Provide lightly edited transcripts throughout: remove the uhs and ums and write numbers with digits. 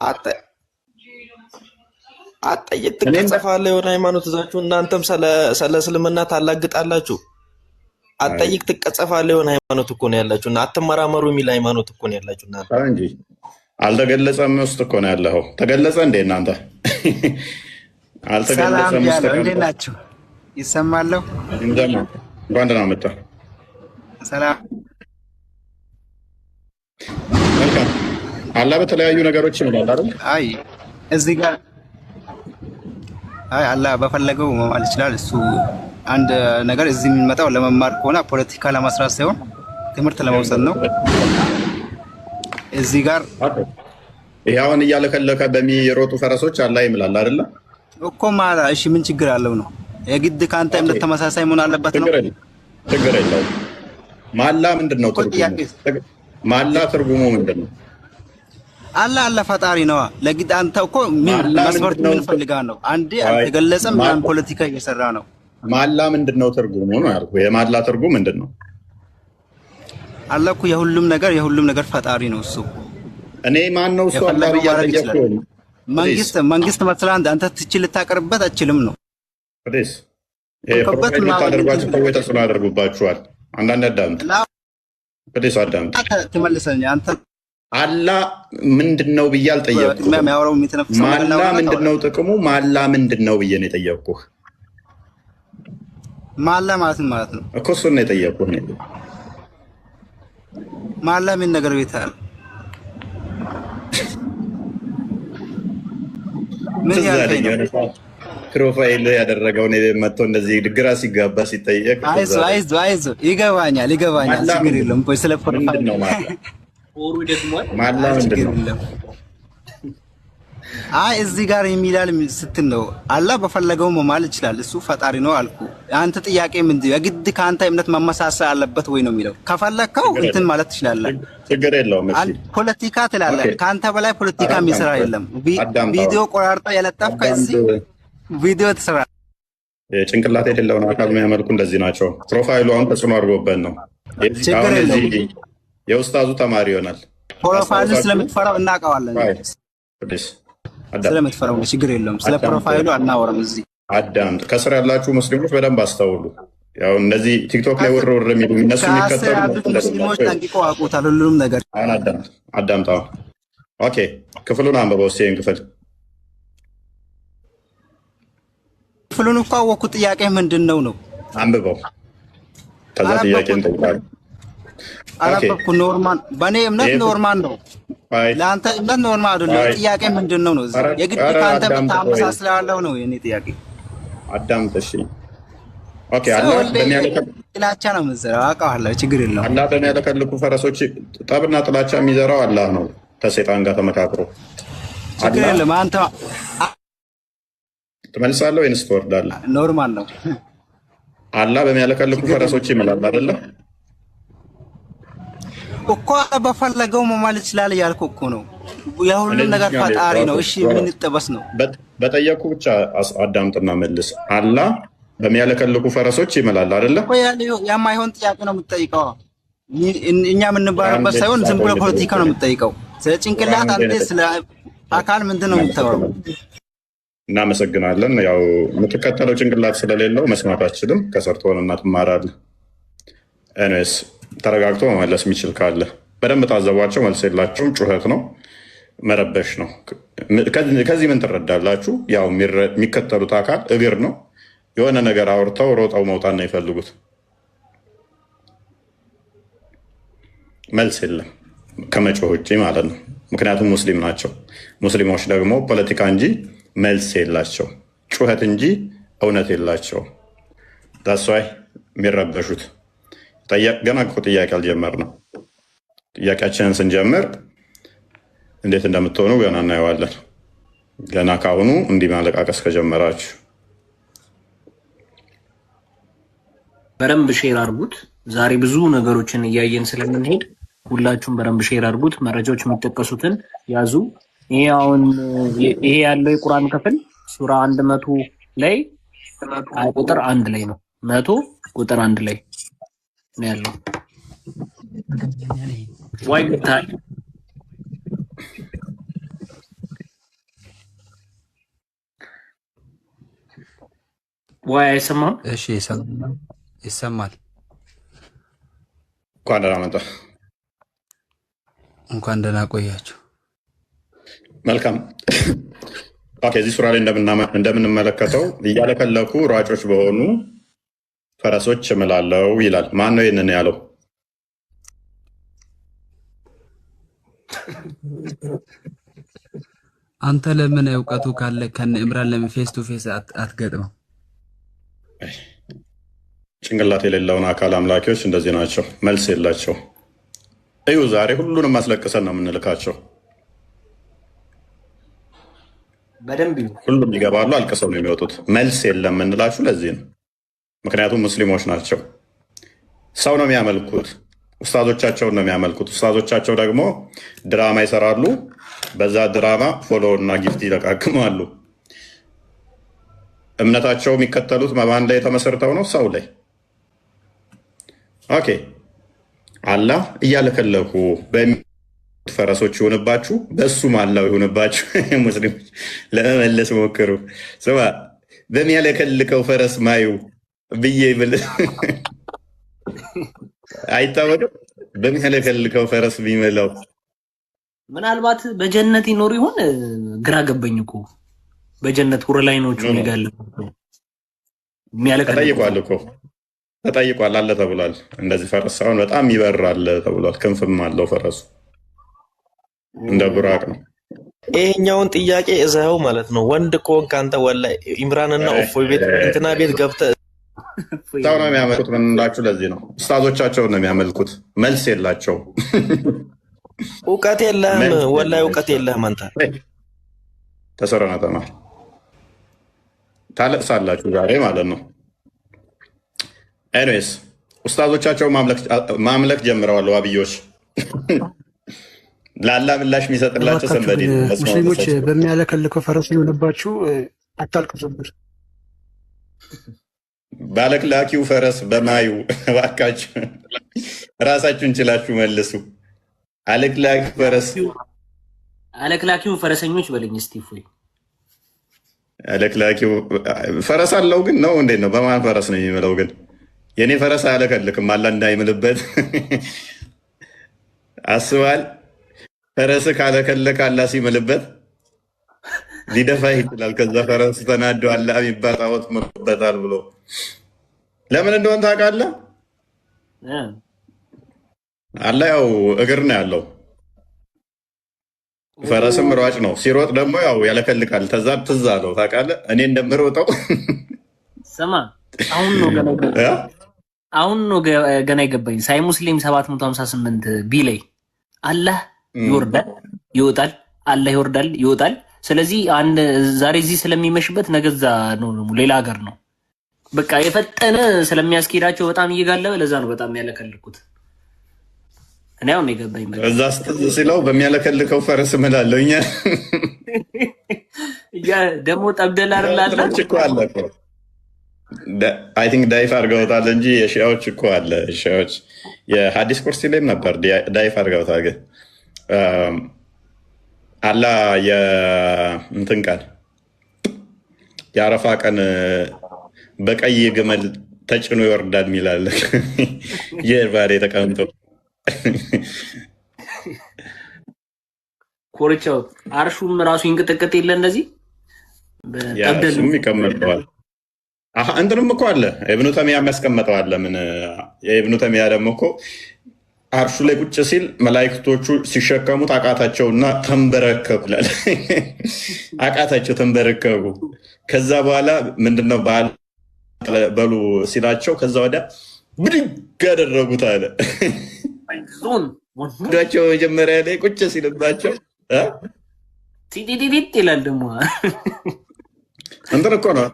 አጠ- አጠይቅ ትቀጸፋለህ። የሆነ ሃይማኖት ይዛችሁ እናንተም ስለ እስልምና ታላግጣላችሁ። አጠይቅ ትቀጸፋለህ። የሆነ ሃይማኖት እኮ ነው ያላችሁ እና አትመራመሩ የሚል ሃይማኖት እኮ ነው ያላችሁ እናንተ እንጂ አልተገለጸም ውስጥ እኮ ነው ያለው። ተገለጸ እንዴ እናንተ? አልተገለጸም ውስጥ ተቀምጧል። እንዴት ናችሁ? ይሰማለሁ። እንኳን ደህና መጣ። ሰላም። መልካም። አላህ በተለያዩ ነገሮች ይምላል አይደል? አይ እዚህ ጋር አላህ በፈለገው መማል ይችላል። እሱ አንድ ነገር እዚህ የሚመጣው ለመማር ከሆነ ፖለቲካ ለመስራት ሳይሆን ትምህርት ለመውሰድ ነው። እዚህ ጋር ይሄውን እያለከለከ በሚሮጡ ፈረሶች አላህ ይምላል አይደል? እኮ ማላ እሺ፣ ምን ችግር አለው ነው? የግድ ከአንተ እምነት ተመሳሳይ መሆን አለበት ነው? ችግር የለውም። ማላ ምንድነው ትርጉሙ? ማላ ትርጉሙ ምንድነው? አላህ ፈጣሪ ነው። ለግድ አንተ እኮ መስፈርት ምን ፈልጋ ነው? አንዴ አልተገለጸም። ያን ፖለቲካ እየሰራ ነው። ማላ ምንድነው ትርጉሙ ነው ያልኩህ። የማላ ትርጉም ምንድነው? አላህ እኮ የሁሉም ነገር ፈጣሪ ነው። እሱ እኔ ማን ነው እሱ? አላህ ብያለሁ። መንግስት መስላ አንተ ትችል ልታቀርበት አትችልም ነው። ወዴስ ፕሮፋይል ታደርጓችሁ ሰዎች ተጽዕኖ ያደርጉባችኋል። አንዳንድ አዳምጥ፣ ወዴስ አዳምጥ። ትመልሰኝ አንተ አላህ ምንድነው ብዬ አልጠየቅኩህም። ማላ ምንድነው ጥቅሙ? ማላ ምንድነው ብዬ ነው የጠየቅኩህ። ማላ ማለት ነው እኮ እሱን ነው የጠየቅኩህ። ማላ ምን ነገር ቤታል ምን ያለኝ ፕሮፋይል ያደረገውን መጥቶ እንደዚህ ግራ ሲጋባ ሲጠየቅ አይዞህ ይገባኛል ችግር የለም። ቆይ ስለ ፕሮፋይል ነው ማላ ምንድነው? እዚህ ጋር የሚላል ስትል ነው አላህ በፈለገው መማል ይችላል። እሱ ፈጣሪ ነው አልኩ። አንተ ጥያቄ ምንድነው? የግድ ከአንተ እምነት መመሳሰል አለበት ወይ ነው የሚለው። ከፈለከው እንትን ማለት ትችላለህ። ችግር የለውም። ፖለቲካ ትላለህ። ከአንተ በላይ ፖለቲካ የሚሰራ የለም። ቪዲዮ ቆራርጣ የለጠፍከ እዚህ ቪዲዮ ትሰራ። ጭንቅላት የሌለውን አካል የሚያመልኩ እንደዚህ ናቸው። ፕሮፋይሉ አሁን ተጽዕኖ አድርጎበት ነው። ችግር የለውም። የኡስታዙ ተማሪ ይሆናል። ፕሮፋይሉ ስለምትፈራው እናውቀዋለን። ስለምትፈራው ችግር የለውም። ስለ ፕሮፋይሉ አናወራም እዚህ። አዳምጥ። ከስር ያላችሁ ሙስሊሞች በደንብ አስተውሉ። ያው እነዚህ ቲክቶክ ላይ ውር የሚሉ እነሱ የሚከተሉ ሙስሊሞች ጠንቅቀው አውቁታል ሁሉንም ነገር። አሁን አዳምጥ። ኦኬ፣ ክፍሉን አንብበው እስኪ። ክፍሉን እኮ አወኩት። ጥያቄ ምንድን ነው? አንብበው። ከዛ ጥያቄ እንጠይቃለን። አላበኩ ኖርማል። በእኔ እምነት ኖርማል ነው። ለአንተ እምነት ኖርማል አይደለም። ጥያቄ ምንድን ነው? እዚህ የግድ ከአንተ ታመሳስላለሁ ነው የኔ ጥያቄ። አዳምጥ እሺ። ኦኬ። አላህ ጥላቻ ነው የምትዘራው አውቃለሁ። ችግር የለውም። አላህ በሚያለከልኩ ፈረሶች ጠብና ጥላቻ የሚዘራው አላህ ነው ከሰይጣን ጋር ተመካክሮ። ችግር የለም። አንተ ትመልሳለህ ወይንስ ትወርዳለህ? ኖርማል ነው። አላህ በሚያለከልኩ ፈረሶች ይምላል አይደለ እኮ በፈለገው መማል ይችላል እያልኩ እኮ ነው። የሁሉም ነገር ፈጣሪ ነው። እሺ ምን ይጠበስ ነው? በጠየቁ ብቻ አዳምጥና መልስ። አላህ በሚያለከልኩ ፈረሶች ይምላል አይደለ? የማይሆን ጥያቄ ነው የምትጠይቀው። እኛ የምንባረበት ሳይሆን ዝም ብሎ ፖለቲካ ነው የምትጠይቀው። ስለ ጭንቅላት አንተ ስለ አካል ምንድን ነው የምታወራው? እናመሰግናለን። ያው የምትከተለው ጭንቅላት ስለሌለው መስማት አችልም። ከሰርቶንና ትማራለህ። ኤኒዌይስ ተረጋግቶ መመለስ የሚችል ካለ በደንብ ታዘቧቸው። መልስ የላቸውም። ጩኸት ነው፣ መረበሽ ነው። ከዚህ ምን ትረዳላችሁ? ያው የሚከተሉት አካል እግር ነው። የሆነ ነገር አውርተው ሮጠው መውጣት ነው የሚፈልጉት። መልስ የለም ከመጮህ ውጭ ማለት ነው። ምክንያቱም ሙስሊም ናቸው። ሙስሊሞች ደግሞ ፖለቲካ እንጂ መልስ የላቸው፣ ጩኸት እንጂ እውነት የላቸው። ዳስዋይ የሚረበሹት ገና እኮ ጥያቄ አልጀመርንም። ጥያቄያችንን ስንጀምር እንዴት እንደምትሆኑ ገና እናየዋለን። ገና ካሁኑ እንዲህ ማለቃቀስ ከጀመራችሁ በደንብ ሼር አድርጉት። ዛሬ ብዙ ነገሮችን እያየን ስለምንሄድ ሁላችሁም በደንብ ሼር አድርጉት። መረጃዎች የሚጠቀሱትን ያዙ። ይሄ ያለው የቁርአን ክፍል ሱራ 100 ላይ ቁጥር 1 ላይ ነው። 100 ቁጥር 1 ላይ ነው ያለው። ወይ አይሰማም? እሺ ይሰማል። እንኳን ደህና መጣ። እንኳን ደህና ቆያችሁ። መልካም። ኦኬ፣ እዚህ ሱራ ላይ እንደምንመለከተው እያለከለኩ ሯጮች በሆኑ ፈረሶች እምላለው ይላል። ማን ነው ይህንን ያለው? አንተ ለምን እውቀቱ ካለ ከነ ኢምራን ለምን ፌስ ቱ ፌስ አትገጥመው? ጭንቅላት የሌለውን አካል አምላኪዎች እንደዚህ ናቸው፣ መልስ የላቸው። እዩ፣ ዛሬ ሁሉንም አስለቅሰን ነው የምንልካቸው። በደንብ ሁሉም ይገባሉ፣ አልቅሰው ነው የሚወጡት። መልስ የለም የምንላችሁ ለዚህ ነው። ምክንያቱም ሙስሊሞች ናቸው። ሰው ነው የሚያመልኩት፣ ኡስታዞቻቸውን ነው የሚያመልኩት። ኡስታዞቻቸው ደግሞ ድራማ ይሰራሉ። በዛ ድራማ ፎሎ እና ጊፍት ይለቃቅማሉ። እምነታቸው የሚከተሉት በማን ላይ የተመሰርተው ነው? ሰው ላይ። ኦኬ፣ አላህ እያለከለኩ ፈረሶች ይሆንባችሁ፣ በእሱም አላው ይሆንባችሁ። ሙስሊሞች ለመመለስ ሞክሩ። ስማ፣ በሚያለከልከው ፈረስ ማዩ ብዬ ብል አይታወቅም። በሚያለከልከው ፈረስ ቢመላው ምናልባት በጀነት ይኖር ይሆን? ግራ ገባኝ እኮ። በጀነት ሁረ ላይ ነው ይጋለ ተጠይቋል እኮ ተጠይቋል፣ አለ ተብሏል። እንደዚህ ፈረስ ሳይሆን በጣም ይበራል ተብሏል። ክንፍም አለው ፈረሱ፣ እንደ ቡራቅ ነው። ይሄኛውን ጥያቄ እዛው ማለት ነው። ወንድ ከሆንክ አንተ ወላሂ ኢምራንና እፎይ ቤት እንትና ቤት ገብተህ ሰው ነው የሚያመልኩት። ምን እንዳችሁ ለዚህ ነው ኡስታዞቻቸውን ነው የሚያመልኩት። መልስ የላቸው። እውቀት የለህም ወላሂ፣ እውቀት የለህም አንተ። ተሰረና ተማር፣ ታለቅሳላችሁ ዛሬ ማለት ነው። ኤኒዌይስ ኡስታዞቻቸው ማምለክ ጀምረዋል ዋብዮች። ላላ ምላሽ የሚሰጥላቸው ሰንበዴ ሙስሊሞች በሚያለከልከው ፈረስ ሊሆንባችሁ አታልቅሱብር። ባለክላኪው ፈረስ በማዩ እባካችሁ ራሳችሁን ችላችሁ መልሱ። አለክላኪው ፈረሰኞች በለኝ እስቲ እፎይ። አለክላኪው ፈረስ አለው ግን ነው እንዴት ነው? በማን ፈረስ ነው የሚምለው? ግን የኔ ፈረስ አያለከልክም፣ አላ እንዳይምልበት አስባል። ፈረስ ካለከለክ አላ ሲምልበት ሊደፋ ይችላል። ከዛ ፈረስ ተናዶ አላ የሚባል ጣዖት ምርበታል ብሎ ለምን እንደሆነ ታውቃለህ? አላ ያው እግር ነው ያለው፣ ፈረስም ሯጭ ነው። ሲሮጥ ደግሞ ያው ያለከልካል። ተዛ ትዝ አለው ታውቃለህ፣ እኔ እንደምሮጠው ስማ። አሁን ነው ገና ይገባኝ። ሳይ ሙስሊም 758 ቢ ላይ አላህ ይወርዳል ይወጣል፣ አላህ ይወርዳል ይወጣል። ስለዚህ አንድ ዛሬ እዚህ ስለሚመሽበት ነገዛ ነው ሌላ ሀገር ነው። በቃ የፈጠነ ስለሚያስኬዳቸው በጣም እየጋለበ ለዛ ነው በጣም ያለከልኩት። እኔ አሁን የገባኝ እዛ ስትዝ ሲለው በሚያለከልከው ፈረስ እምላለሁ። እኛ ደግሞ ጠብደላርላለ እኮ አለ እኮ አይ ቲንክ ዳይፍ አድርገውታል እንጂ የሺያዎች እኮ አለ። ሺያዎች የሀዲስ ቁርሲ ላይም ነበር ዳይፍ አድርገውታል። ግን አላ የእንትን ቀን የአረፋ ቀን በቀይ ግመል ተጭኖ ይወርዳል የሚላለ የባሬ ተቀምጦ ኮርቻው አርሹም ራሱ ይንቀጠቀጥ የለ እንደዚህ ያሱም ይቀመጠዋል። እንትንም እኮ አለ ኢብኑ ተሚያ የሚያስቀምጠው አለ። ምን የኢብኑ ተሚያ ደግሞ እኮ አርሹ ላይ ቁጭ ሲል መላእክቶቹ ሲሸከሙት አቃታቸውና ተንበረከኩ ይላል። አቃታቸው ተንበረከኩ። ከዛ በኋላ ምንድነው በሉ ሲላቸው ከዛ ወዲያ ብድግ ያደረጉት አለ። ቸው መጀመሪያ ላይ ቁጭ ሲልባቸው ቲዲዲዲት ይላል። ደግሞ እንትን እኮ ነው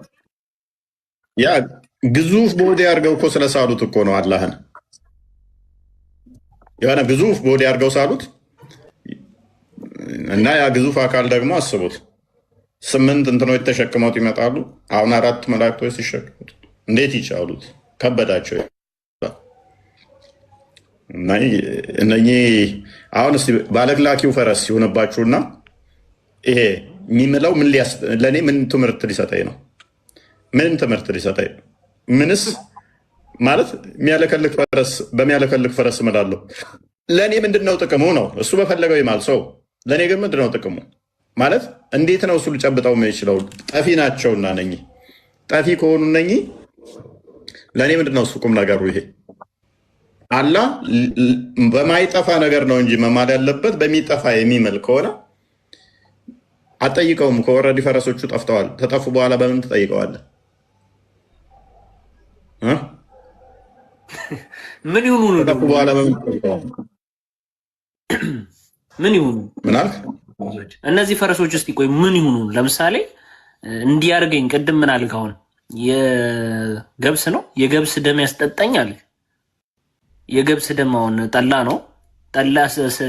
ያ ግዙፍ ቦዲ አድርገው እኮ ስለሳሉት እኮ ነው አላህን የሆነ ግዙፍ ቦዲ አድርገው ሳሉት እና ያ ግዙፍ አካል ደግሞ አስቡት 8 እንትኖች ተሸክመውት ይመጣሉ። አሁን 4 መላእክቶች ሲሸክሙት እንዴት ይቻሉት? ከበዳቸው። እነኚህ አሁን እስኪ ባለክላኪው ፈረስ ሲሆንባችሁና ይሄ የሚምለው ለእኔ ምን ትምህርት ሊሰጠኝ ነው? ምን ትምህርት ሊሰጠኝ? ምንስ ማለት በሚያለከልክ ፈረስ እምላለሁ። ለእኔ ምንድነው ጥቅሙ ነው? እሱ በፈለገው ይማል ሰው። ለእኔ ግን ምንድነው ጥቅሙ? ማለት እንዴት ነው እሱ ሊጨብጠው የሚችለው? ጠፊ ናቸውና እነኚህ ጠፊ ከሆኑ እነኚህ ለእኔ ምንድነው እሱ ቁም ነገሩ? ይሄ አላህ በማይጠፋ ነገር ነው እንጂ መማል ያለበት በሚጠፋ የሚምል ከሆነ አትጠይቀውም። ከወረዲ ፈረሶቹ ጠፍተዋል። ተጠፉ በኋላ በምን ትጠይቀዋለህ? ምን ይሁኑ ነው? ተጠፉ በኋላ በምን ትጠይቀዋለህ? ምን ይሁኑ? ምን አልክ? እነዚህ ፈረሶች እስቲ ቆይ ምን ይሁኑ? ለምሳሌ እንዲያርገኝ ቅድም ምን አልክ? አሁን የገብስ ነው የገብስ ደም ያስጠጣኛል። የገብስ ደም አሁን ጠላ ነው። ጠላ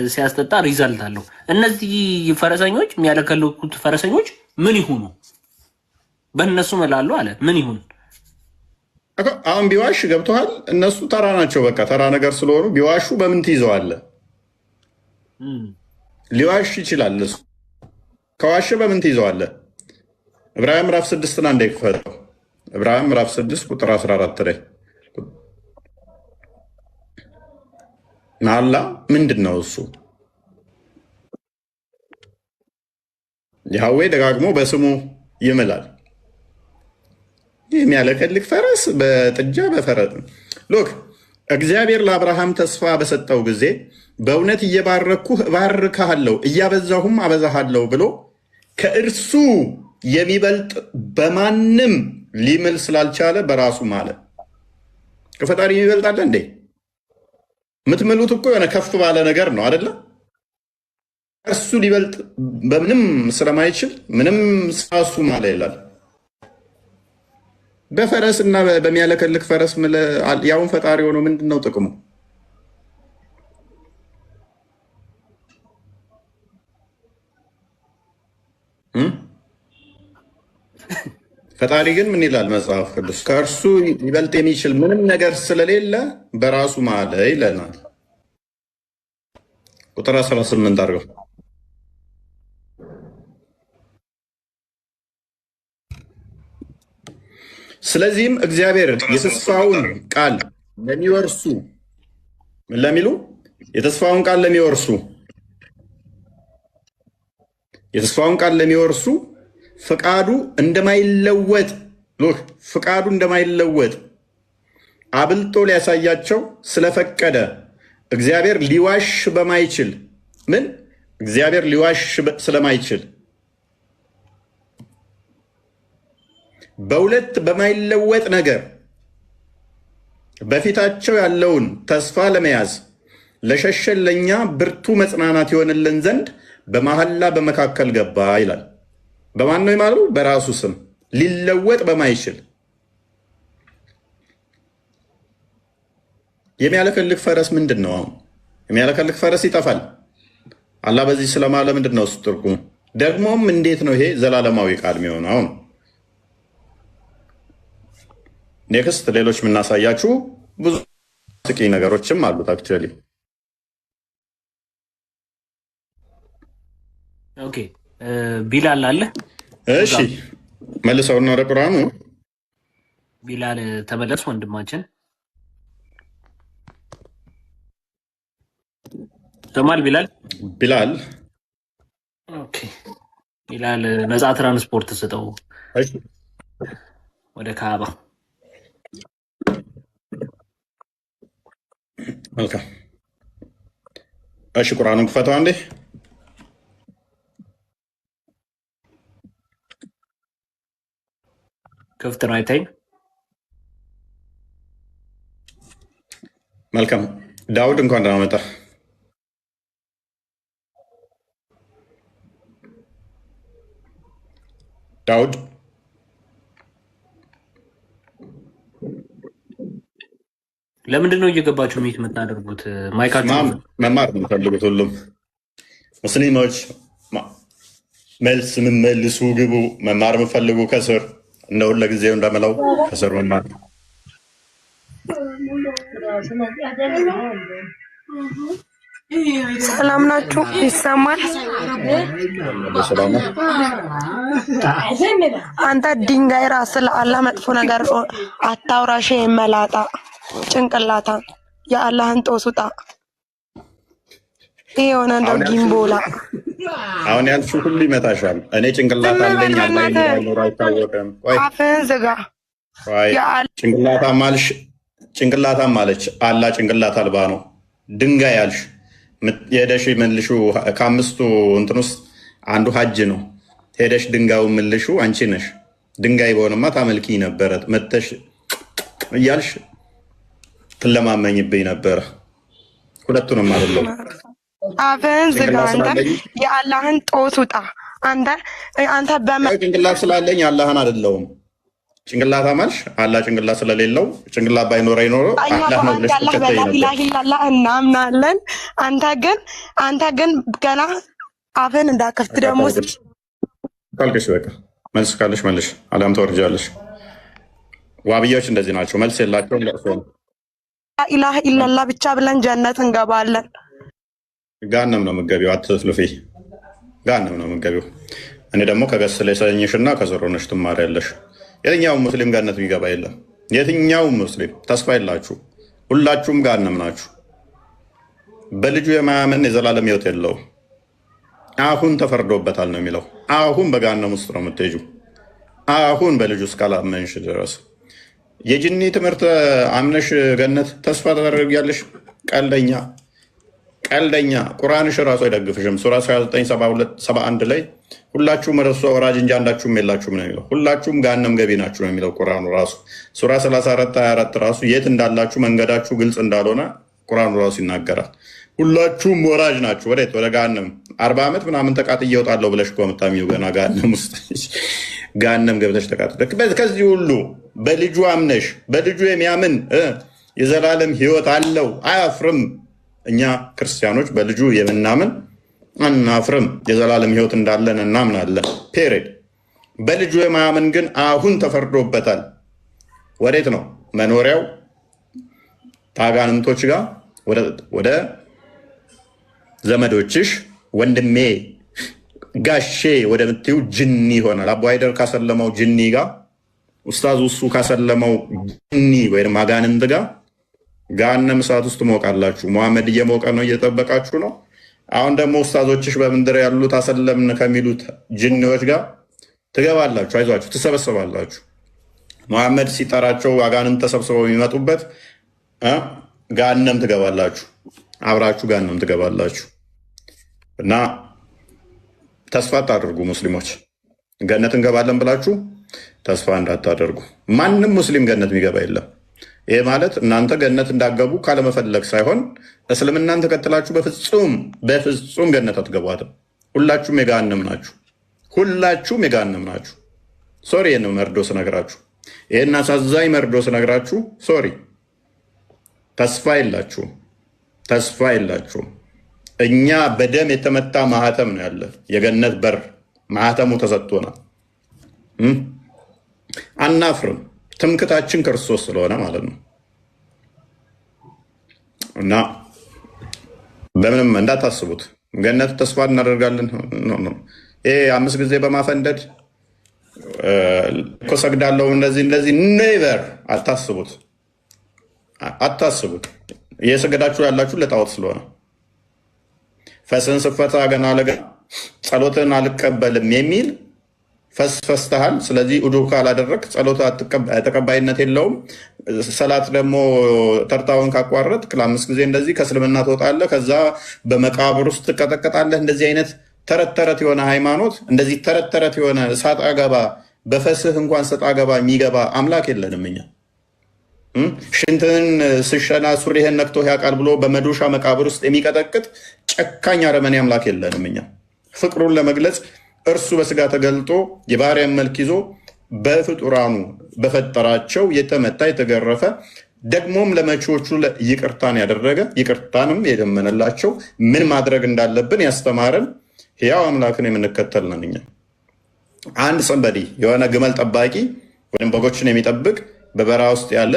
ሲያስጠጣ ሪዛልት አለው። እነዚህ ፈረሰኞች የሚያለከልኩት ፈረሰኞች ምን ይሁኑ? በእነሱ መላሉ አለ ምን ይሁን? አሁን ቢዋሽ ገብቶሃል? እነሱ ተራ ናቸው። በቃ ተራ ነገር ስለሆኑ ቢዋሹ በምን ትይዘዋለህ? ሊዋሽ ይችላል። እሱ ከዋሸ በምን ትይዘዋለህ? ዕብራውያን ምዕራፍ 6 አንዴ ክፈተው። ዕብራውያን ምዕራፍ 6 ቁጥር 14 ላይ ናላ ምንድን ነው እሱ? ያህዌ ደጋግሞ በስሙ ይምላል። የሚያለከልክ ፈረስ በጥጃ በፈረስ ሎክ እግዚአብሔር ለአብርሃም ተስፋ በሰጠው ጊዜ በእውነት እየባረኩህ እባርክሃለሁ እያበዛሁም አበዛሃለሁ ብሎ ከእርሱ የሚበልጥ በማንም ሊምል ስላልቻለ በራሱ ማለ። ከፈጣሪ የሚበልጥ አለ እንዴ? የምትምሉት እኮ የሆነ ከፍ ባለ ነገር ነው አደለ? እርሱ ሊበልጥ በምንም ስለማይችል ምንም ሳሱ ማለ ይላል። በፈረስ እና በሚያለከልክ ፈረስ ያውን ፈጣሪ ሆኖ ምንድን ነው ጥቅሙ? ፈጣሪ ግን ምን ይላል መጽሐፍ ቅዱስ? ከእርሱ ሊበልጥ የሚችል ምንም ነገር ስለሌለ በራሱ ማለ ይለናል። ቁጥር 18 አድርገው። ስለዚህም እግዚአብሔር የተስፋውን ቃል ለሚወርሱ ለሚሉ የተስፋውን ቃል ለሚወርሱ ፍቃዱ እንደማይለወጥ አብልጦ ሊያሳያቸው ስለፈቀደ እግዚአብሔር ሊዋሽ ስለማይችል በሁለት በማይለወጥ ነገር በፊታቸው ያለውን ተስፋ ለመያዝ ለሸሸን ለእኛ ብርቱ መጽናናት ይሆንልን ዘንድ በመሐላ በመካከል ገባ ይላል። በማን ነው ይማሉ? በራሱ ስም ሊለወጥ በማይችል የሚያለከልክ ፈረስ ምንድን ነው? አሁን የሚያለከልክ ፈረስ ይጠፋል። አላህ በዚህ ስለማለ ምንድን ነው እሱ ትርጉሙ? ደግሞም እንዴት ነው ይሄ ዘላለማዊ ቃል የሚሆነው? አሁን ኔክስት ሌሎች የምናሳያችሁ ብዙ ስቂኝ ነገሮችም አሉት። አክቹዋሊ ኦኬ ቢላል አለ። እሺ መልሰውና ወደ ቁርአኑ። ቢላል ተመለስ ወንድማችን። ጀማል ቢላል ኦኬ ቢላል ነፃ ትራንስፖርት ስጠው ወደ ካባ። መልካም እሺ፣ ቁርአኑን ክፈተው አንዴ። ክፍት ነው አይታይ። መልካም ዳውድ እንኳን ደህና መጣ። ዳውድ ለምንድን ነው እየገባችሁ ሚት የምታደርጉት? ማይካችሁ መማር ነው የምፈልጉት ሁሉም ሙስሊሞች መልስ የምመልሱ ግቡ። መማር የምፈልጉ ከስር እንደ ሁልጊዜው እንደምለው ከስር መማር ነው። ሰላም ናችሁ? ይሰማል? አንተ ድንጋይ ራስ ለአላህ መጥፎ ነገር አታውራሽ። መላጣ ጭንቅላታ የአላህን ጦሱጣ ይሄ የሆነ እንደው ጊምቦላ አሁን ያልሽው ሁሉ ይመታሻል። እኔ ጭንቅላት አለኝ አላህ አይታወቅም። ቆይ አፍህን ዝጋ። ጭንቅላታም አለች አላህ ጭንቅላት አልባ ነው። ድንጋይ ያልሽ ሄደሽ መልሹ። ከአምስቱ እንትን ውስጥ አንዱ ሀጅ ነው። ሄደሽ ድንጋዩ መልሹ አንቺ ነሽ። ድንጋይ በሆነማ ታመልኪ ነበረ። መተሽ እያልሽ ትለማመኝብኝ ነበረ። ሁለቱንም አይደለም። አፍህን ዝጋ። አንተ የአላህን ጦስ ውጣ። አንተ ጭንቅላት ስላለኝ አላህን አይደለሁም። ጭንቅላት አማልሽ አላህ ጭንቅላት ስለሌለው ጭንቅላት ባይኖረ ይኖረው አላህ ነው ብለሽ ተከታይ ነው። እናምናለን። አንተ ግን ገና አፍህን እንዳከፍት ደግሞ ካልከሽ በቃ መልስ ካለሽ መልሽ፣ አላም ተወርጃለሽ። ዋብያዎች እንደዚህ ናቸው፣ መልስ የላቸውም። ለእሱ ኢላህ ኢላላህ ብቻ ብለን ጀነት እንገባለን። ጋነም ነው የምትገቢው። አትስልፊ፣ ጋነም ነው የምትገቢው። እኔ ደግሞ ከገስ ላይ ሰኝሽና ከዘሮነሽ ትማሪያለሽ። የትኛውም ሙስሊም ገነት የሚገባ የለም። የትኛውም ሙስሊም ተስፋ የላችሁ፣ ሁላችሁም ጋነም ናችሁ። በልጁ የማያምን የዘላለም ሕይወት የለውም። አሁን ተፈርዶበታል ነው የሚለው። አሁን በጋነም ውስጥ ነው የምትሄጂው። አሁን በልጁ እስካላመንሽ ድረስ የጅኒ ትምህርት አምነሽ ገነት ተስፋ ታደርጊያለሽ? ቀልደኛ። ቁርአንሽ ራሱ አይደግፍሽም። ሱራ 2971 ላይ ሁላችሁም ረሷ ወራጅ እንጂ አንዳችሁም የላችሁም ነው የሚለው። ሁላችሁም ጋነም ገቢ ናችሁ ነው የሚለው ቁርአኑ ራሱ። ሱራ 34 ራሱ የት እንዳላችሁ መንገዳችሁ ግልጽ እንዳልሆነ ቁርአኑ ራሱ ይናገራል። ሁላችሁም ወራጅ ናችሁ። ወዴት? ወደ ጋነም። 40 ዓመት ምናምን ተቃጥዬ እወጣለሁ ብለሽ እኮ የምታምኚው ገና ጋነም ውስጥ ጋነም ገብተሽ ተቃጥለሽ። ከዚህ ሁሉ በልጁ አምነሽ በልጁ የሚያምን የዘላለም ሕይወት አለው፣ አያፍርም። እኛ ክርስቲያኖች በልጁ የምናምን አናፍርም። የዘላለም ሕይወት እንዳለን እናምናለን። ፔሬድ። በልጁ የማያምን ግን አሁን ተፈርዶበታል። ወዴት ነው መኖሪያው? ታጋንንቶች ጋር ወደ ዘመዶችሽ ወንድሜ ጋሼ ወደምትይው ጅኒ ይሆናል። አቡ ሃይደር ካሰለመው ጅኒ ጋር ኡስታዝ እሱ ካሰለመው ጅኒ ወይም አጋንንት ጋር ገሃነም እሳት ውስጥ ትሞቃላችሁ። መሐመድ እየሞቀ ነው፣ እየጠበቃችሁ ነው። አሁን ደግሞ ኡስታዞችሽ በምንድር ያሉት አሰለምን ከሚሉት ጅኒዎች ጋር ትገባላችሁ። አይዟችሁ፣ ትሰበሰባላችሁ። መሐመድ ሲጠራቸው አጋንንት ተሰብስበው የሚመጡበት ገሃነም ትገባላችሁ። አብራችሁ ገሃነም ትገባላችሁ። እና ተስፋ አታደርጉ ሙስሊሞች። ገነት እንገባለን ብላችሁ ተስፋ እንዳታደርጉ። ማንም ሙስሊም ገነት የሚገባ የለም። ይሄ ማለት እናንተ ገነት እንዳገቡ ካለመፈለግ ሳይሆን እስልምናን ተከትላችሁ በፍጹም ገነት አትገቧትም። ሁላችሁም የገሃነም ናችሁ። ሁላችሁም የገሃነም ናችሁ። ሶሪ፣ ይህን መርዶ ስነግራችሁ፣ ይህን አሳዛኝ መርዶ ስነግራችሁ ሶሪ። ተስፋ የላችሁም። ተስፋ የላችሁም። እኛ በደም የተመታ ማህተም ነው ያለ። የገነት በር ማህተሙ ተሰጥቶናል። አናፍርም። ትምክታችን ክርስቶስ ስለሆነ ማለት ነው። እና በምንም እንዳታስቡት ገነት ተስፋ እናደርጋለን። ይሄ 5 ጊዜ በማፈንደድ እኮ ሰግዳለሁ እንደዚህ ኔቨር አታስቡት። እየሰገዳችሁ ያላችሁ ለጣዖት ስለሆነ ፈስን ስፈታ ገና ለገና ጸሎትን አልቀበልም የሚል ፈስተሃል። ስለዚህ ኡዱ ካላደረግ ጸሎት ተቀባይነት የለውም። ሰላት ደግሞ ተርታውን ካቋረጥ ለ5 ጊዜ እንደዚህ ከእስልምና ትወጣለህ። ከዛ በመቃብር ውስጥ ትቀጠቀጣለህ። እንደዚህ አይነት ተረት የሆነ ሃይማኖት፣ እንደዚህ ተረት የሆነ ሳጣ ገባ፣ በፈስህ እንኳን ሰጣ ገባ የሚገባ አምላክ የለንም እኛ። ሽንትን ስሸና ሱሪህን ነክቶ ያውቃል ብሎ በመዶሻ መቃብር ውስጥ የሚቀጠቅጥ ጨካኝ አረመኔ አምላክ የለንም እኛ። ፍቅሩን ለመግለጽ እርሱ በስጋ ተገልጦ የባሪያን መልክ ይዞ በፍጡራኑ በፈጠራቸው የተመታ የተገረፈ ደግሞም ለመቼዎቹ ይቅርታን ያደረገ ይቅርታንም የደመነላቸው ምን ማድረግ እንዳለብን ያስተማረን ሕያው አምላክን የምንከተል ነን እኛ። አንድ ሰንበዲ የሆነ ግመል ጠባቂ ወይም በጎችን የሚጠብቅ በበረሃ ውስጥ ያለ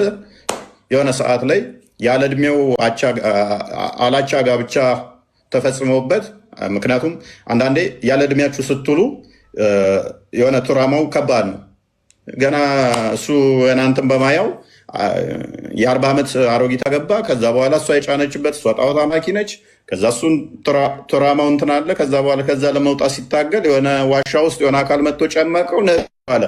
የሆነ ሰዓት ላይ ያለ ዕድሜው አላቻ ጋብቻ ተፈጽሞበት። ምክንያቱም አንዳንዴ ያለ እድሜያችሁ ስትሉ የሆነ ቱራማው ከባድ ነው። ገና እሱ እናንተን በማያው የ40 ዓመት አሮጊት አገባ። ከዛ በኋላ እሷ የጫነችበት እሷ ጣዖት አማኪ ነች። ከዛ እሱን ቱራማው እንትን አለ። ከዛ በኋላ ከዛ ለመውጣት ሲታገል የሆነ ዋሻ ውስጥ የሆነ አካል መጥቶ ጨመቀው አለ።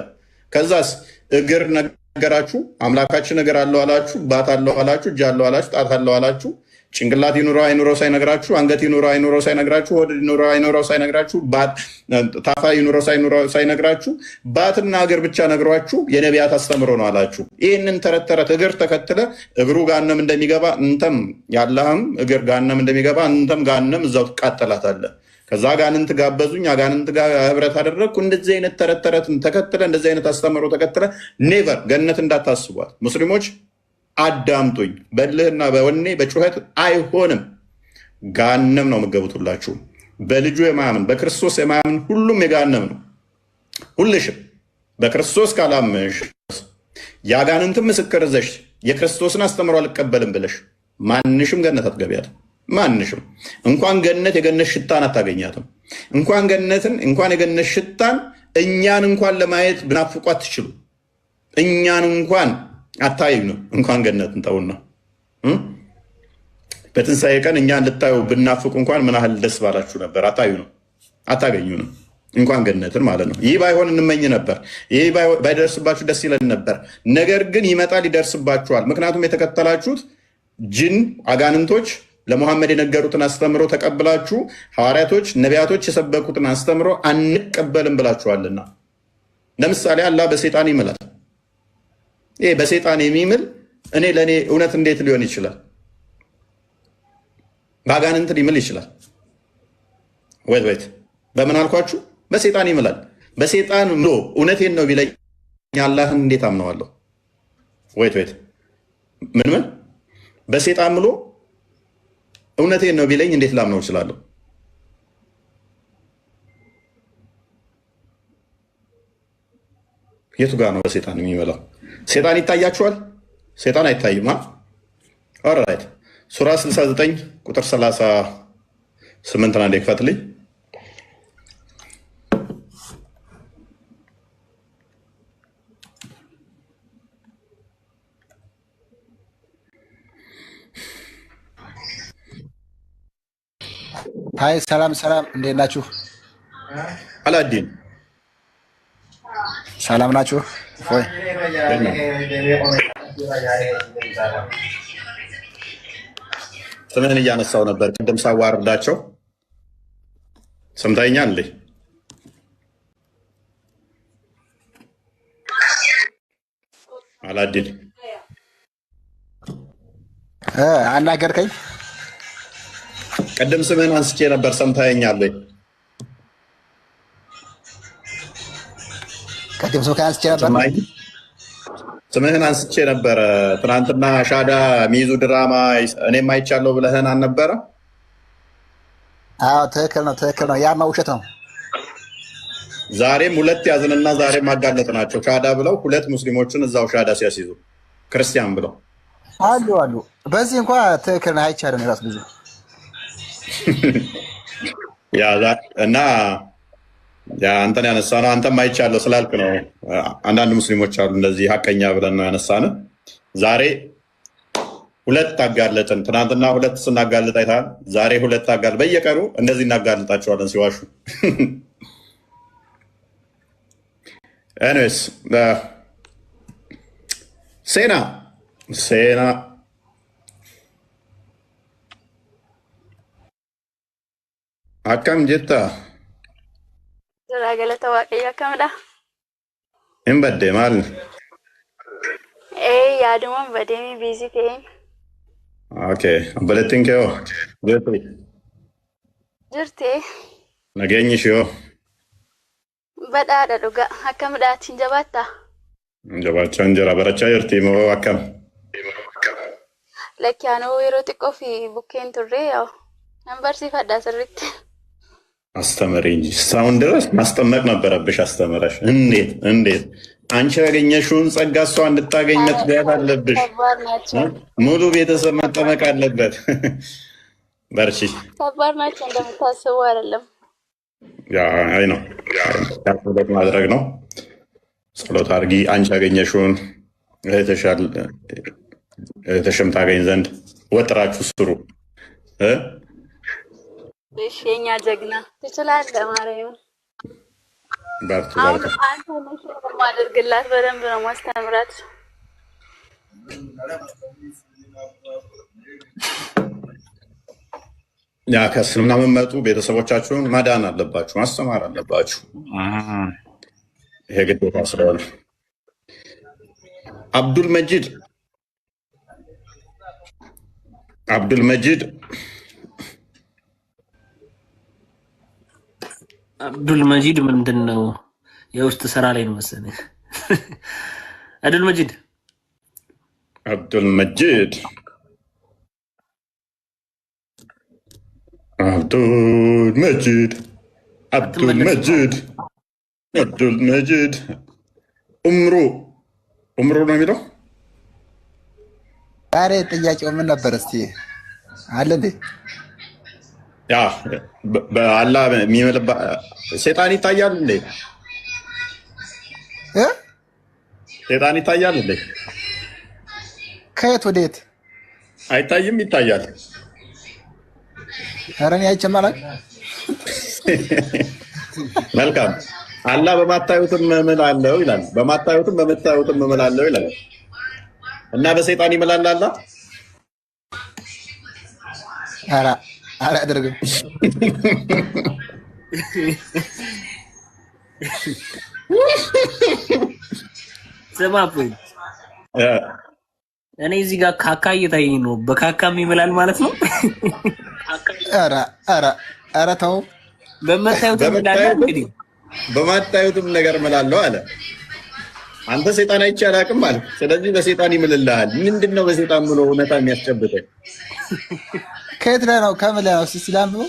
ከዛስ እግር ነገራችሁ፣ አምላካችን እግር አለው አላችሁ፣ ባት አለው አላችሁ፣ እጅ አለው አላችሁ፣ ጣት አለው አላችሁ። ጭንቅላት ይኑረው አይኑረው ሳይነግራችሁ፣ አንገት ይኑረው አይኑረው ሳይነግራችሁ፣ ሆድ ይኑረው አይኑረው ሳይነግራችሁ፣ ታፋ ይኑረው ሳይነግራችሁ፣ ባትና እግር ብቻ ነግሯችሁ የነቢያት አስተምሮ ነው አላችሁ። ይህንን ተረት ተረት እግር ተከትለ እግሩ ጋነም እንደሚገባ እንተም ያለህም እግር ጋነም እንደሚገባ እንተም ጋነም እዛው ትቃጠላታለህ። ከዛ አጋንንት ጋበዙኝ፣ አጋንንት ጋር ህብረት አደረግኩ። እንደዚህ አይነት ተረት ተረትን ተከትለ እንደዚህ አይነት አስተምሮ ተከትለ ኔቨር ገነት እንዳታስቧት። ሙስሊሞች አዳምጡኝ። በልህና በወኔ በጩኸት አይሆንም። ጋነም ነው የምትገቡት ሁላችሁ። በልጁ የማያምን በክርስቶስ የማያምን ሁሉም የጋነም ነው። ሁልሽም በክርስቶስ ካላመንሽ የአጋንንትን ምስክር ይዘሽ የክርስቶስን አስተምሮ አልቀበልም ብለሽ ማንሽም ገነት አትገቢያትም። ማንሽም እንኳን ገነት የገነት ሽታን አታገኛትም። እንኳን ገነትን እንኳን የገነት ሽታን እኛን እንኳን ለማየት ብናፍቁ አትችሉ። እኛን እንኳን አታዩ ነው። እንኳን ገነትን ተውና በትንሣኤ ቀን እኛን ልታዩ ብናፍቁ እንኳን ምን ያህል ደስ ባላችሁ ነበር። አታዩ ነው፣ አታገኙ ነው። እንኳን ገነትን ማለት ነው። ይህ ባይሆን እንመኝ ነበር። ይህ ባይደርስባችሁ ደስ ይለን ነበር። ነገር ግን ይመጣል፣ ይደርስባችኋል። ምክንያቱም የተከተላችሁት ጅን አጋንንቶች ለሙሐመድ የነገሩትን አስተምሮ ተቀብላችሁ ሐዋርያቶች ነቢያቶች የሰበኩትን አስተምሮ አንቀበልም ብላችኋልና። ለምሳሌ አላህ በሰይጣን ይምላል። ይሄ በሰይጣን የሚምል እኔ ለእኔ እውነት እንዴት ሊሆን ይችላል? በአጋንንት ሊምል ይችላል። ወይት በምን አልኳችሁ? በሰይጣን ይምላል። በሰይጣን ምሎ እውነቴን ነው ቢለኝ አላህን እንዴት አምነዋለሁ? ወይት ምን በሰይጣን ምሎ እውነቴን ነው ቢለኝ እንዴት ላምነው እችላለሁ? የቱ ጋር ነው በሰይጣን የሚመላው? ሰይጣን ይታያችኋል? ሰይጣን አይታይም። ኦራይት ሱራ 69 ቁጥር 38 አንዴ ክፈትልኝ። ሀይ ሰላም ሰላም፣ እንዴት ናችሁ? አላዲን ሰላም ናችሁ ወይ? ስምህን እያነሳው ነበር ቅድም ሳዋርዳቸው። ሰምታኛል እንዴ? አላዲን አናገርከኝ። ቅድም ስምህን አንስቼ ነበር። ሰምታኛል ወይ? ቅድም ስምህን አንስቼ ነበር። ስምህን አንስቼ ነበረ። ትናንትና ሻዳ ሚይዙ ድራማ እኔም አይቻለሁ ብለህን አልነበረ? አዎ ትክክል ነው፣ ትክክል ነው። ያማ ውሸት ነው። ዛሬም ሁለት ያዝንና ዛሬም አጋለጥ ናቸው። ሻዳ ብለው ሁለት ሙስሊሞችን እዛው ሻዳ ሲያስይዙ ክርስቲያን ብለው አሉ አሉ። በዚህ እንኳ ትክክል ነው። አይቻልም ራስ ብዙ እና አንተን ያነሳ ነው። አንተም አይቻለሁ ስላልክ ነው። አንዳንድ ሙስሊሞች አሉ እንደዚህ ሀቀኛ ብለን ነው ያነሳን። ዛሬ ሁለት አጋለጥን። ትናንትና ሁለት ስናጋልጥ አይተሃል። ዛሬ ሁለት አጋል በየቀኑ እንደዚህ እናጋልጣቸዋለን ሲዋሹ። ኤኒዌይስ ሴና akkam jetta? Jira galata waaqayyo akkamidha? Hin badde maal? Yaadumaan badeemii biizii ta'een. Okay, obboleettiin kee hoo? Jirti. Nageenyi ishee hoo? Badhaadha dhugaa. Akkamidhaatiin jabaattaa? Jabaachaa hin jira. Barachaa jirti moo akkam? Lakkaanoo yeroo xiqqoo fi bukkeen turre nan barsiifadha sirriitti. አስተምሪ እንጂ እስካሁን ድረስ ማስጠመቅ ነበረብሽ። አስተምረሽ እንዴት አንቺ ያገኘሽውን ጸጋ እሷ እንድታገኝ መትጋት አለብሽ። ሙሉ ቤተሰብ መጠመቅ አለበት። በርቺ። ከባድ ናቸው እንደምታስቡ አይደለም። ያ አይ ነው ጸሎት ማድረግ ነው። ጸሎት አድርጊ። አንቺ ያገኘሽውን እህትሽም ታገኝ ዘንድ ወጥራችሁ ስሩ። እሺ የኛ ጀግና ትችላለህ። ማርያም በርቱ አሁን በርቱ። አንተ ነሽ ማድርግላት በደንብ ነው ማስተምራት። ያ ከእስልምና የምትመጡ ቤተሰቦቻችሁን ማዳን አለባችሁ፣ ማስተማር አለባችሁ። ይሄ ግዴታ ስለሆነ አብዱል መጂድ አብዱል መጂድ ምንድን ነው? የውስጥ ስራ ላይ ነው መሰለኝ። አብዱል መጂድ አብዱል መጂድ አብዱል መጂድ አብዱል መጂድ አብዱል መጂድ ኡምሩ ነው የሚለው። ዛሬ ጥያቄው ምን ነበር? እስቲ አለ እንዴ? ያ በአላህ የሚመልባ ሴጣን ይታያል እንዴ? ሴጣን ይታያል እንዴ? ከየት ወዴት? አይታይም? ይታያል። ኧረ እኔ አይቼም አላውቅም። መልካም። አላህ በማታዩትም እምላለሁ ይላል፣ በማታዩትም በምታዩትም እምላለሁ ይላል። እና በሰይጣን ይምላል አላህ? ኧረ አያደርግም። ስማብኝ፣ እኔ እዚህ ጋር ካካ እየታየኝ ነው። በካካም ይምላል ማለት ነው? ኧረ ተው። በምታዩትም ይላል እንግዲህ በማታዩትም ነገር እምላለሁ አለ። አንተ ሰይጣን አይቼ አላውቅም አለ። ስለዚህ በሰይጣን ይምልልሃል። ምንድን ነው በሰይጣን ብሎ እውነታ የሚያስጨብጠኝ? ከየት ላይ ነው? ከምን ላይ ነው? ሲላም ነው?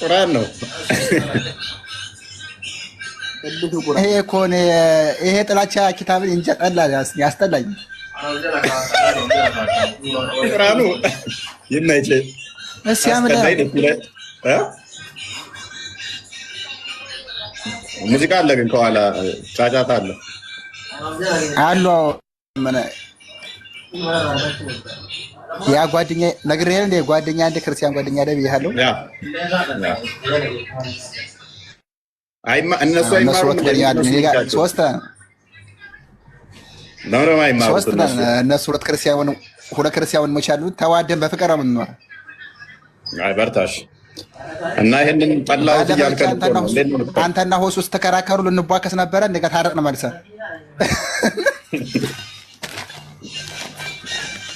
ቁርአን ነው። ይሄ እኮ ይሄ ጥላቻ ኪታብን እንጂ ያስጠላኝ። ቁርአኑ ይናይቼ እሺ ያመጣ ሙዚቃ አለ፣ ግን ከኋላ ጫጫታ አለ አሉ። ያ ጓደኛ ነግሬህ እንደ ጓደኛ አንድ ክርስቲያን ጓደኛ ላይ ብያለሁ። እነሱ አይማሩም። ሶስት እነሱ ሁለት ክርስቲያን ወንድሞች አሉ። ተዋደን በፍቅር ነው የምንኖረው። በርታሽ እና ይሄንን ጠላሁት እያልከን አንተና ሆስ ውስጥ ተከራከሩ። ልንቧከስ ነበረ እንደጋ ታረቅን መልሰን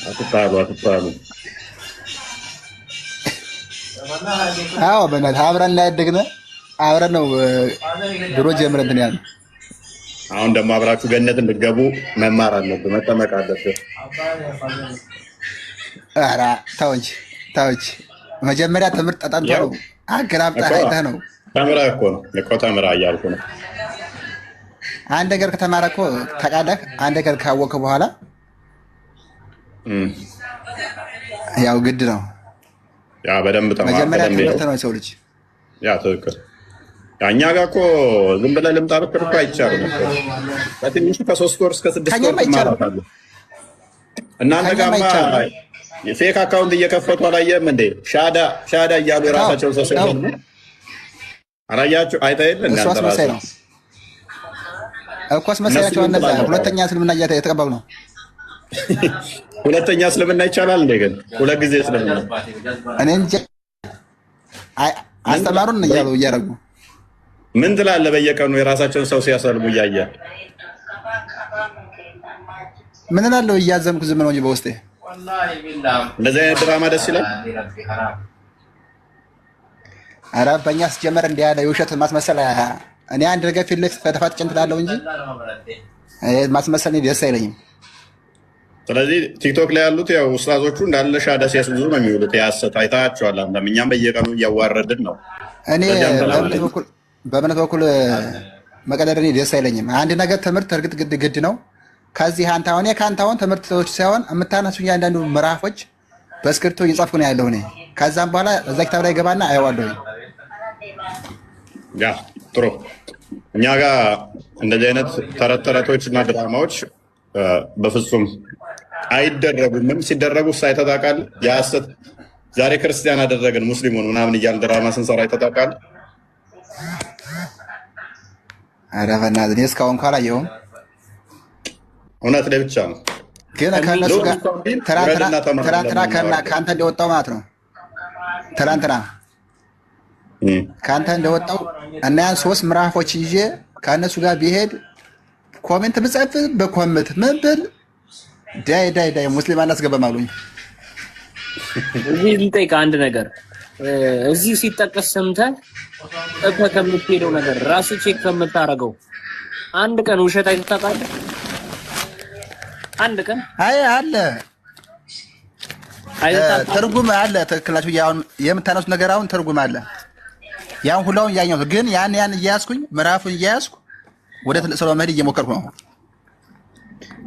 አትጣሉ። አዎ በእናትህ አብረን ላይ ያደግነ አብረን ነው ድሮ ጀምረን እንትን ያለ። አሁን ደግሞ አብራችሁ ገነት እንድትገቡ መማር አለብህ፣ መጠመቅ አለብህ። ኧረ ተው እንጂ መጀመሪያ ትምህርት ጠጠንቶ ነው አገራብጠህ አይተህ ነው። ተምረህ እኮ ነው ተምረህ እያልኩ ነው። አንድ ነገር ከተማረ እኮ ተቃለህ። አንድ ነገር ካወቅህ በኋላ ያው ግድ ነው። ያ በደንብ ተማር። መጀመሪያ ትምህርት ነው የሰው ልጅ። ያ ትክክል። እኛ ጋር እኮ ዝም ብለህ ልምጣ ብትል እኮ አይቻልም እኮ። በትንሹ ከ3 ወር እስከ 6 ወር ትማራለህ። እናንተ ጋርማ ፌክ አካውንት እየከፈቱ አላየህም እንዴ? ሻዳ እያሉ የራሳቸውን ሰው ሲሆኑ አላያችሁ? አይተህ የለ እንዴ? አንተ ራስህ ነው እኮ አስመሳያቸው። እነዛ ሁለተኛ እስልምና የተቀበሉ ነው። ሁለተኛ እስልምና ይቻላል እንዴ? ግን 2 ጊዜ እስልምና እኔ እንጃ። አስተማሩን እያደረጉ ምን ትላለህ? በየቀኑ የራሳቸውን ሰው ሲያሰልሙ እያየህ ምን እላለሁ? እያዘምኩ ዝም ነው እንጂ በውስጤ እንደዚህ አይነት ድራማ ደስ ይላል። ኧረ በእኛ ሲጀመር እንዲህ ያለ የውሸት ማስመሰል እኔ አንድ ነገር ፊት ለፊት ፈተፋት ጭንት እላለሁ እንጂ ማስመሰል ደስ አይለኝም። ስለዚህ ቲክቶክ ላይ ያሉት ያው ኡስታዞቹ እንዳለ ሻዳ ሲያስይዙ ነው የሚውሉት። ያሰት አይታችኋል። እኛም በየቀኑ እያዋረድን ነው። እኔ በእምነት በኩል መቀለድ እኔ ደስ አይለኝም። አንድ ነገር ትምህርት እርግጥ ግድ ነው። ከዚህ አንተ አሁን ትምህርቶች ሳይሆን የምታነሱ እያንዳንዱ ምዕራፎች በእስክሪብቶ እየጻፍኩ ነው ያለው እኔ ከዛም በኋላ እዛ ኪታብ ላይ ገባና አየዋለሁ። ያ ጥሩ። እኛ ጋር እንደዚህ አይነት ተረት ተረቶች እና ድራማዎች በፍጹም አይደረጉምም። ሲደረጉ ሳይተጣቃል የሐሰት ዛሬ ክርስቲያን አደረገን ሙስሊሙን ምናምን እያልን ድራማ ስንሰራ አይተጣቃል። ኧረ በእናትህ እኔ እስካሁን እንኳን አላየሁም። እውነት ላይ ብቻ ነው ግን ከእነሱ ጋር ትናንትና ከአንተ እንደወጣው ማለት ነው። ትናንትና ከአንተ እንደወጣው እና ያን 3 ምዕራፎች ይዤ ከእነሱ ጋር ቢሄድ ኮሜንት ብጽፍ በኮሜንት ምን ብል ዳይ ሙስሊም አናስገባም አሉኝ። እዚህ ልጠይቅህ አንድ ነገር። እዚህ ሲጠቀስ ሰምተህ ከምትሄደው ነገር ራስህ ቼክ ከምታደርገው አንድ ቀን ውሸት አይተህ ታውቃለህ? አንድ ቀን አይ አለ ትርጉም አለ። ትክክላችሁ። አሁን የምታነሱት ነገር አሁን ትርጉም አለ። ያን ሁላውን ያኛው ግን ያን እያያዝኩኝ ምዕራፉን እያያዝኩ ወደ ትልቅ ሰው መሄድ እየሞከርኩ ነው።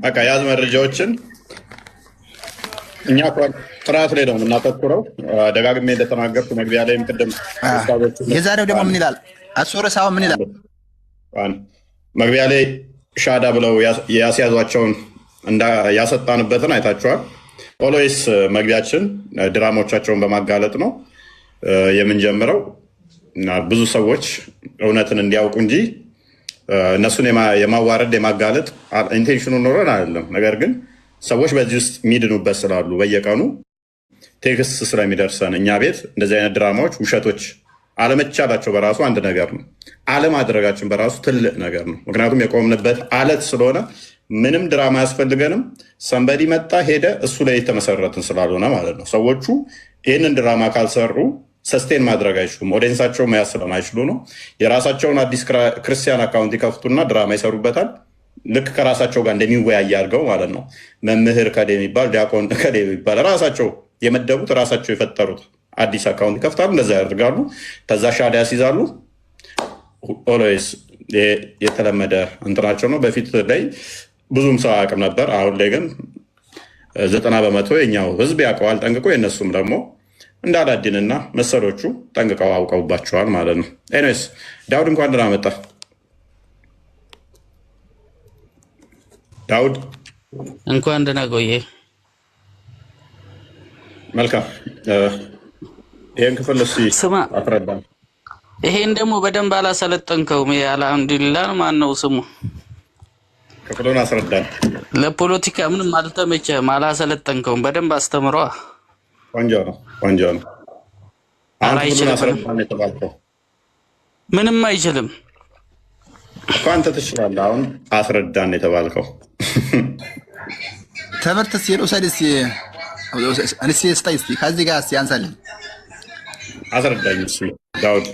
በቃ ያዝ መረጃዎችን እኛ ጥራት ላይ ነው የምናተኩረው። ደጋግሜ እንደተናገርኩ መግቢያ ላይ ቅድም የዛሬው ደግሞ ምን ይላል? አሶረሳው ምን ይላል? መግቢያ ላይ ሻዳ ብለው ያስያዟቸውን ያሰጣንበትን አይታችኋል። ኦልዌይስ መግቢያችን ድራማዎቻቸውን በማጋለጥ ነው የምንጀምረው እና ብዙ ሰዎች እውነትን እንዲያውቁ እንጂ እነሱን የማዋረድ የማጋለጥ ኢንቴንሽኑ ኖረን አይደለም። ነገር ግን ሰዎች በዚህ ውስጥ የሚድኑበት ስላሉ በየቀኑ ቴክስት ስለሚደርሰን እኛ ቤት እንደዚህ አይነት ድራማዎች፣ ውሸቶች አለመቻላቸው በራሱ አንድ ነገር ነው። አለማድረጋችን በራሱ ትልቅ ነገር ነው። ምክንያቱም የቆምንበት አለት ስለሆነ ምንም ድራማ አያስፈልገንም። ሰንበዲ መጣ ሄደ እሱ ላይ የተመሰረትን ስላልሆነ ማለት ነው። ሰዎቹ ይህንን ድራማ ካልሰሩ ሰስቴን ማድረግ አይችሉም። ኦዲየንሳቸው መያዝ ስለማይችሉ ነው። የራሳቸውን አዲስ ክርስቲያን አካውንት ይከፍቱና ድራማ ይሰሩበታል። ልክ ከራሳቸው ጋር እንደሚወያይ አድርገው ማለት ነው። መምህር ከሌ የሚባል ዲያቆን ከሌ የሚባል ራሳቸው የመደቡት ራሳቸው የፈጠሩት አዲስ አካውንት ይከፍታሉ። እንደዛ ያደርጋሉ። ከዛ ሻዳ ያስይዛሉ። ኦልዌይስ የተለመደ እንትናቸው ነው። በፊት ላይ ብዙም ሰው አያውቅም ነበር። አሁን ላይ ግን 90% የኛው ህዝብ ያውቀዋል ጠንቅቆ። የእነሱም ደግሞ እንደ አላዲንና መሰሎቹ ጠንቅቀው አውቀውባቸዋል ማለት ነው። ኤኒዌይስ ዳውድ እንኳን ደህና መጣ። ዳውድ እንኳን ደህና ቆየ። መልካም። ይህን ክፍል እስኪ አስረዳን። ይሄን ደግሞ በደንብ አላሰለጠንከውም። አልሐምዱሊላህ ማን ነው ስሙ? ክፍሉን አስረዳን። ለፖለቲካ ምንም አልተመቸህም፣ አላሰለጠንከውም። በደንብ አስተምሯ። ቆንጆ ነው። አሁን አስረዳን የተባልከው ምንም አይችልም እኮ አንተ ትችላለህ። አሁን አስረዳን የተባልከው ትምህርት ሲሉ ሰድስ አንስ ስታይ እስቲ ከዚህ ጋር እስቲ አንሳልኝ። አስረዳኝ እሱ ዳውድ።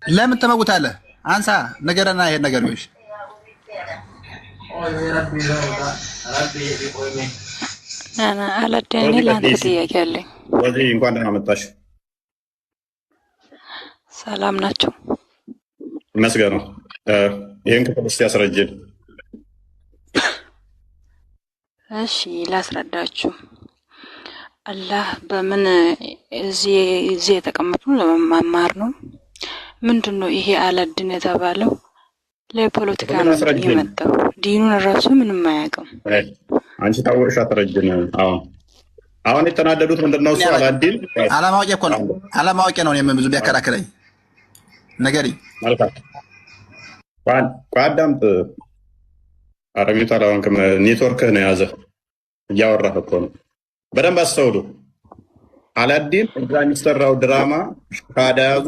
ለምን ተመጉታለህ? አንሳ ነገርና ይሄን ነገር ነው። እሺ አላዳኔ ለአንተ ጥያቄ አለኝ። ወዲህ እንኳን ደህና መጣሽ። ሰላም ናቸው? ይመስገነው። ይሄን ክፍል እስቲ ያስረጅን። እሺ ላስረዳችሁ። አላህ በምን እዚህ የተቀመጡ ለመማር ነው? ምንድነው ይሄ አላድን የተባለው? ለፖለቲካ ነው የመጣው። ዲኑን ራሱ ምንም አያውቅም። አንቺ ታወቅሽ አትረጅን። አሁን የተናደዱት ምንድነው? እሱ አላዲን አለማወቄ እኮ ነው። አለማወቄ ነው እኔም ብዙ ቢያከራክረኝ ነገሪ። መልካም አዳምጥ። አረሚቱ አላወንክም። ኔትወርክህ ነው የያዘህ። እያወራህ እኮ ነው። በደንብ አስተውሉ። አላዲን እዛ የሚሰራው ድራማ ካዳያዙ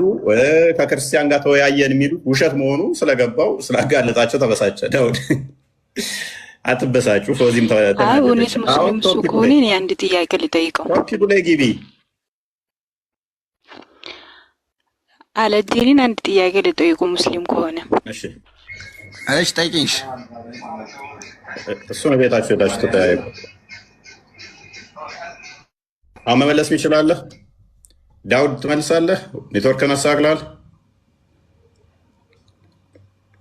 ከክርስቲያን ጋር ተወያየን የሚሉት ውሸት መሆኑ ስለገባው ስላጋለጣቸው ተበሳጨ። ዳውድ አትበሳጩ። ፎዚም እውነት ሙስሊም እሱ ከሆነ እኔ አንድ ጥያቄ ልጠይቀው። ቶፒኩ ላይ ግቢ። አላዲንን አንድ ጥያቄ ልጠይቁ ሙስሊም ከሆነ። እሺ ጠይቂኝ። እሱ ነው ቤታችሁ ሄዳችሁ ተጠያየቁ። አሁን መመለስ ይችላለህ? ዳውድ ትመልሳለህ? ኔትወርክን አስተካክላል።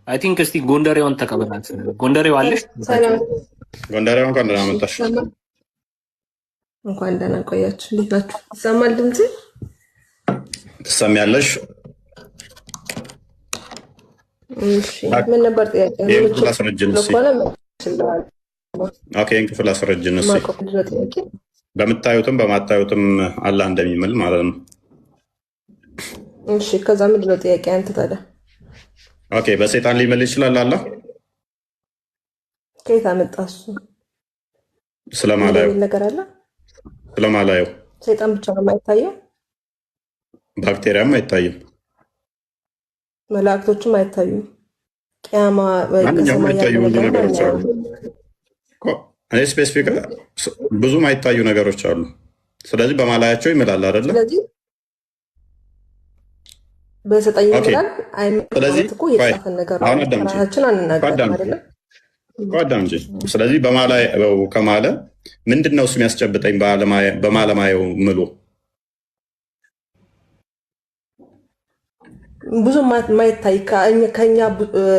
አይ ቲንክ እስቲ ጎንደሬውን ተቀበላት። ጎንደሬው አለሽ? ጎንደሬው እንኳን ደህና መጣሽ። እንኳን ደህና ቆያችሁ። እንዴት ናችሁ? ይሰማል ድምጼ? ትሰሚያለሽ? እሺ ምን ነበር ጥያቄ? ይሄን ክፍል አስረጅን እስኪ። ኦኬ ይሄን ክፍል አስረጅን እስኪ። በምታዩትም በማታዩትም አላህ እንደሚምል ማለት ነው። እሺ ከዛ ምንድነው ጥያቄ አንተ ታዲያ? ኦኬ በሰይጣን ሊምል ይችላል አላህ? ከየት አመጣ እሱ? ስለማላየው ነገር አለ? ስለማላየው ሰይጣን ብቻ ነው የማይታየው? ባክቴሪያም አይታይም፣ መላእክቶችም አይታዩም። ቂያማ ማንኛውም አይታዩ ብዙ ነገሮች አሉ። እኔ ስፔሲፊክ ብዙ ማይታዩ ነገሮች አሉ። ስለዚህ በማላያቸው ይምላል አይደለ? ስለዚህ በሰጠኝ ይላል አይመጣም እኮ የጻፈን ነገር ነው። ራሳችን አንናገርም አይደለ? ጓዳም እንጂ። ስለዚህ በማላየው ከማለ ምንድነው እሱ የሚያስጨብጠኝ? በማለማየው ምሎ ብዙ ማይታይ ከኛ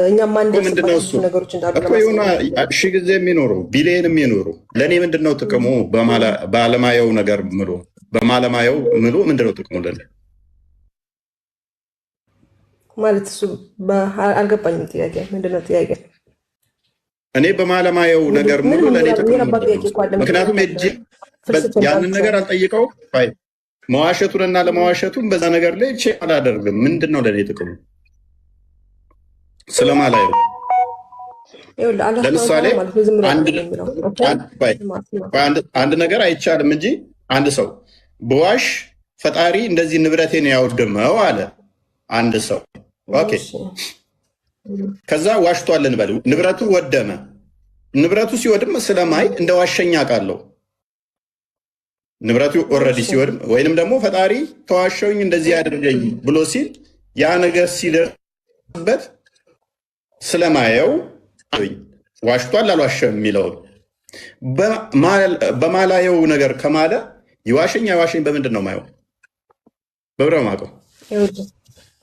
እኛ ምንድነው እሱ ነገሮች እንዳሉ እኮ የሆነ ሺህ ጊዜ የሚኖሩ ቢሊየን የሚኖሩ ለእኔ ምንድነው ጥቅሙ? በአለማየው ነገር ምሎ በማለማየው ምሎ ምንድነው ጥቅሙ ለእኔ ማለት? እሱ አልገባኝም። ጥያቄ ምንድነው ጥያቄ? እኔ በማለማየው ነገር ምሎ ለእኔ ጥቅሙ ምክንያቱም እጅ ያንን ነገር አልጠይቀው መዋሸቱንና ለመዋሸቱን በዛ ነገር ላይ ቼክ አላደርግም። ምንድነው ለኔ ጥቅሙ? ስለማላየው ለምሳሌ አንድ ነገር አይቻልም እንጂ አንድ ሰው በዋሽ ፈጣሪ እንደዚህ ንብረቴን ያወድመው አለ አንድ ሰው። ኦኬ ከዛ ዋሽቷል እንበል፣ ንብረቱ ወደመ። ንብረቱ ሲወድም ስለማይ እንደ ዋሸኛ አውቃለሁ። ንብረቱ ኦልሬዲ ሲወድም ወይንም ደግሞ ፈጣሪ ተዋሸውኝ እንደዚህ ያደርገኝ ብሎ ሲል ያ ነገር ሲደርስበት ስለማየው ዋሽቷል አልዋሸም የሚለው በማላየው ነገር ከማለ ይዋሸኝ አይዋሸኝ በምንድን ነው ማየው? በብረ ማቀው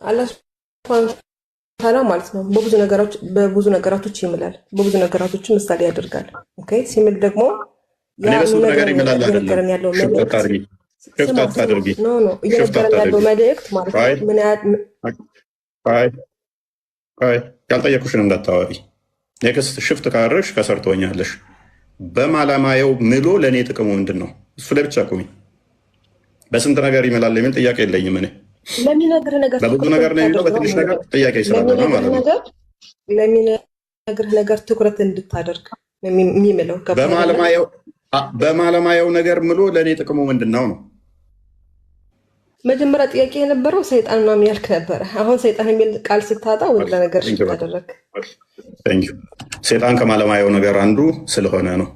አላህ ማለት ነው። በብዙ ነገራቶች ይምላል፣ በብዙ ነገራቶች ምሳሌ ያደርጋል። ኦኬ ሲምል ደግሞ እኔ በስንት ነገር ይምላል አይደለም። ሽፍት አታድርጊ፣ ሽፍት አታድርጊ። መልእክት ማለት ምን ያልጠየኩሽን እንዳታወሪ። ኔክስት ሽፍት ካደረግሽ ከሰርቶኛለሽ። በማለማየው ምሎ ለእኔ ጥቅሙ ምንድን ነው? እሱ ላይ ብቻ ቁሚ። በስንት ነገር ይምላል የሚል ጥያቄ የለኝም እኔ። በብዙ ነገር ነው የሚለው፣ በትንሽ ነገር ጥያቄ ስላለ ማለት ነው። ለሚነግርህ ነገር ትኩረት እንድታደርግ የሚምለው በማለማየው ነገር ምሎ ለእኔ ጥቅሙ ምንድን ነው ነው? መጀመሪያ ጥያቄ የነበረው ሰይጣን ምናምን ያልክ ነበረ። አሁን ሰይጣን የሚል ቃል ስታጣ ወደ ነገር ታደረግ። ሰይጣን ከማለማየው ነገር አንዱ ስለሆነ ነው።